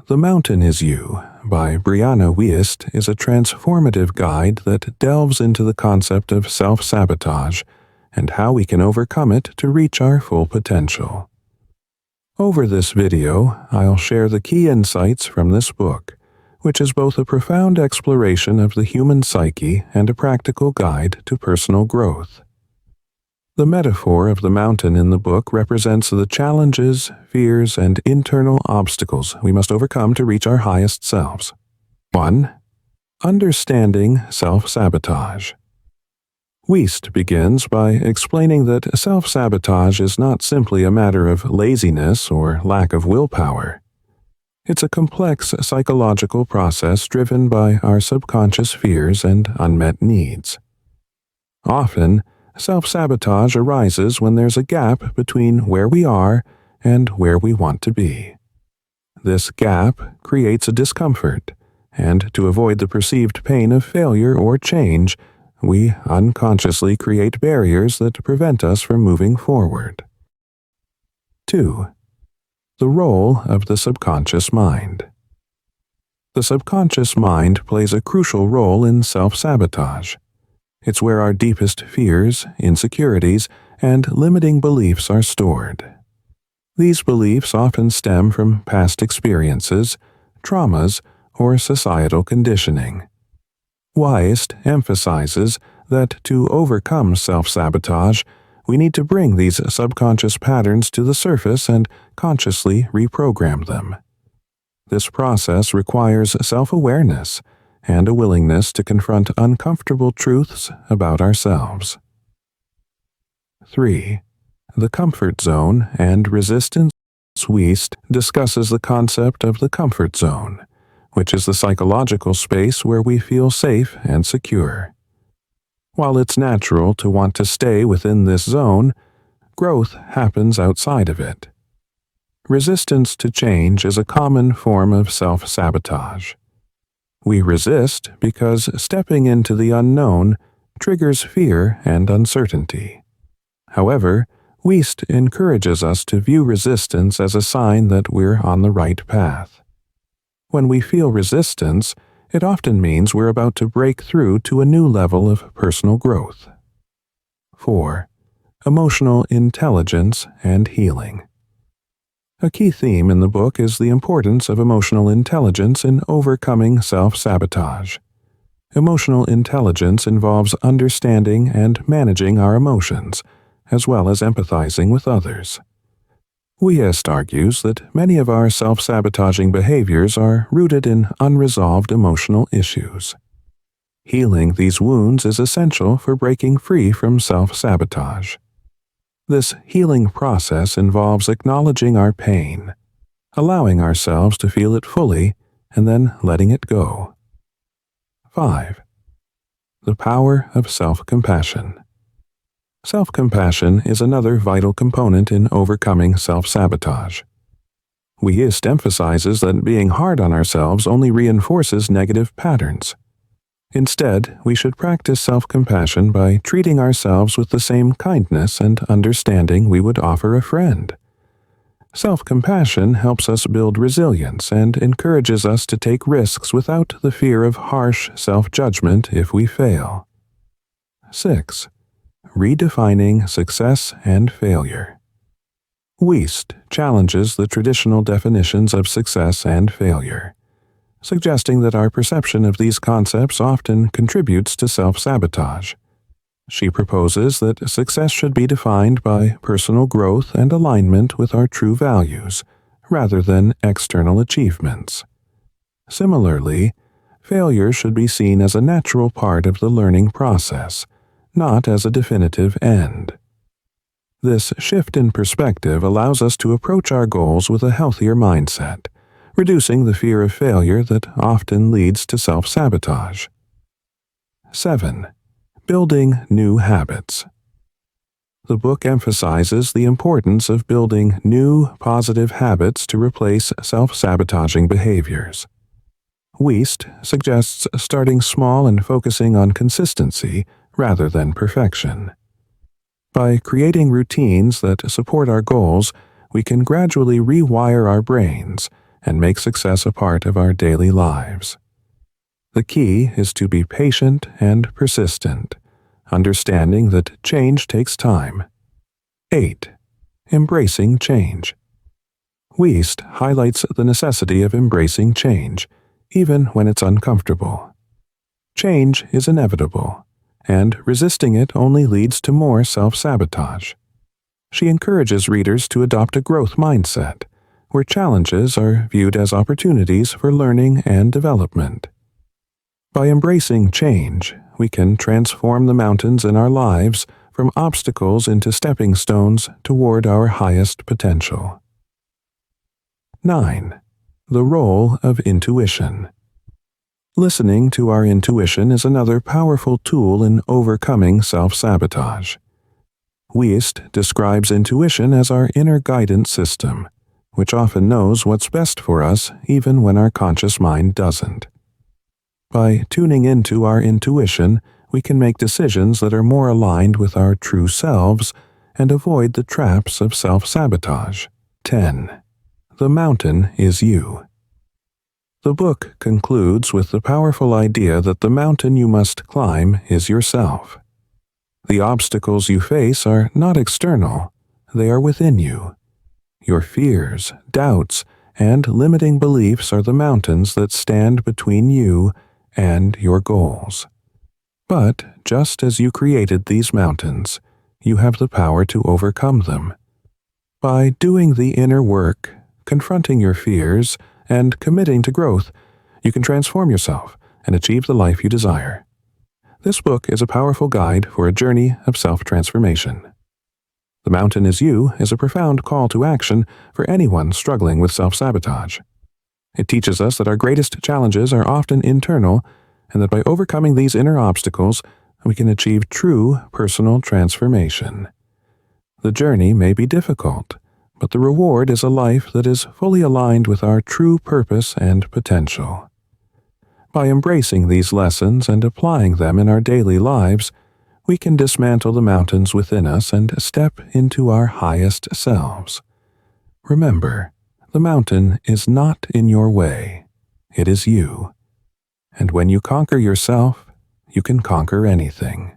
The Mountain Is You by Brianna Wiest is a transformative guide that delves into the concept of self-sabotage and how we can overcome it to reach our full potential. Over this video, I'll share the key insights from this book, which is both a profound exploration of the human psyche and a practical guide to personal growth. The metaphor of the mountain in the book represents the challenges, fears, and internal obstacles we must overcome to reach our highest selves. 1. Understanding self-sabotage. Wiest begins by explaining that self-sabotage is not simply a matter of laziness or lack of willpower. It's a complex psychological process driven by our subconscious fears and unmet needs. Often, self-sabotage arises when there's a gap between where we are and where we want to be. This gap creates a discomfort, and to avoid the perceived pain of failure or change, we unconsciously create barriers that prevent us from moving forward. 2. The role of the subconscious mind. The subconscious mind plays a crucial role in self-sabotage. It's where our deepest fears, insecurities, and limiting beliefs are stored. These beliefs often stem from past experiences, traumas, or societal conditioning. Wiest emphasizes that to overcome self-sabotage, we need to bring these subconscious patterns to the surface and consciously reprogram them. This process requires self-awareness and a willingness to confront uncomfortable truths about ourselves. 3. The comfort zone and resistance. Wiest discusses the concept of the comfort zone, which is the psychological space where we feel safe and secure. While it's natural to want to stay within this zone, growth happens outside of it. Resistance to change is a common form of self-sabotage. We resist because stepping into the unknown triggers fear and uncertainty. However, Wiest encourages us to view resistance as a sign that we're on the right path. When we feel resistance, it often means we're about to break through to a new level of personal growth. 4. Emotional intelligence and healing. A key theme in the book is the importance of emotional intelligence in overcoming self-sabotage. Emotional intelligence involves understanding and managing our emotions, as well as empathizing with others. Wiest argues that many of our self-sabotaging behaviors are rooted in unresolved emotional issues. Healing these wounds is essential for breaking free from self-sabotage. This healing process involves acknowledging our pain, allowing ourselves to feel it fully, and then letting it go. 5. The power of self-compassion. Self-compassion is another vital component in overcoming self-sabotage. Wiest emphasizes that being hard on ourselves only reinforces negative patterns. Instead, we should practice self-compassion by treating ourselves with the same kindness and understanding we would offer a friend. Self-compassion helps us build resilience and encourages us to take risks without the fear of harsh self-judgment if we fail. 6. Redefining success and failure. Wiest challenges the traditional definitions of success and failure, suggesting that our perception of these concepts often contributes to self-sabotage. She proposes that success should be defined by personal growth and alignment with our true values, rather than external achievements. Similarly, failure should be seen as a natural part of the learning process, not as a definitive end. This shift in perspective allows us to approach our goals with a healthier mindset, reducing the fear of failure that often leads to self-sabotage. 7. Building new habits. The book emphasizes the importance of building new, positive habits to replace self-sabotaging behaviors. Wiest suggests starting small and focusing on consistency rather than perfection. By creating routines that support our goals, we can gradually rewire our brains and make success a part of our daily lives. The key is to be patient and persistent, understanding that change takes time. 8. Embracing change. Wiest highlights the necessity of embracing change, even when it's uncomfortable. Change is inevitable, and resisting it only leads to more self-sabotage. She encourages readers to adopt a growth mindset, where challenges are viewed as opportunities for learning and development. By embracing change, we can transform the mountains in our lives from obstacles into stepping stones toward our highest potential. 9. The role of intuition. Listening to our intuition is another powerful tool in overcoming self-sabotage. Wiest describes intuition as our inner guidance system, which often knows what's best for us even when our conscious mind doesn't. By tuning into our intuition, we can make decisions that are more aligned with our true selves and avoid the traps of self-sabotage. 10. The mountain is you. The book concludes with the powerful idea that the mountain you must climb is yourself. The obstacles you face are not external, they are within you. Your fears, doubts, and limiting beliefs are the mountains that stand between you and your goals. But just as you created these mountains, you have the power to overcome them. By doing the inner work, confronting your fears, and committing to growth, you can transform yourself and achieve the life you desire. This book is a powerful guide for a journey of self-transformation. The Mountain is You is a profound call to action for anyone struggling with self-sabotage. It teaches us that our greatest challenges are often internal, and that by overcoming these inner obstacles, we can achieve true personal transformation. The journey may be difficult, but the reward is a life that is fully aligned with our true purpose and potential. By embracing these lessons and applying them in our daily lives, we can dismantle the mountains within us and step into our highest selves. Remember, the mountain is not in your way. It is you. And when you conquer yourself, you can conquer anything.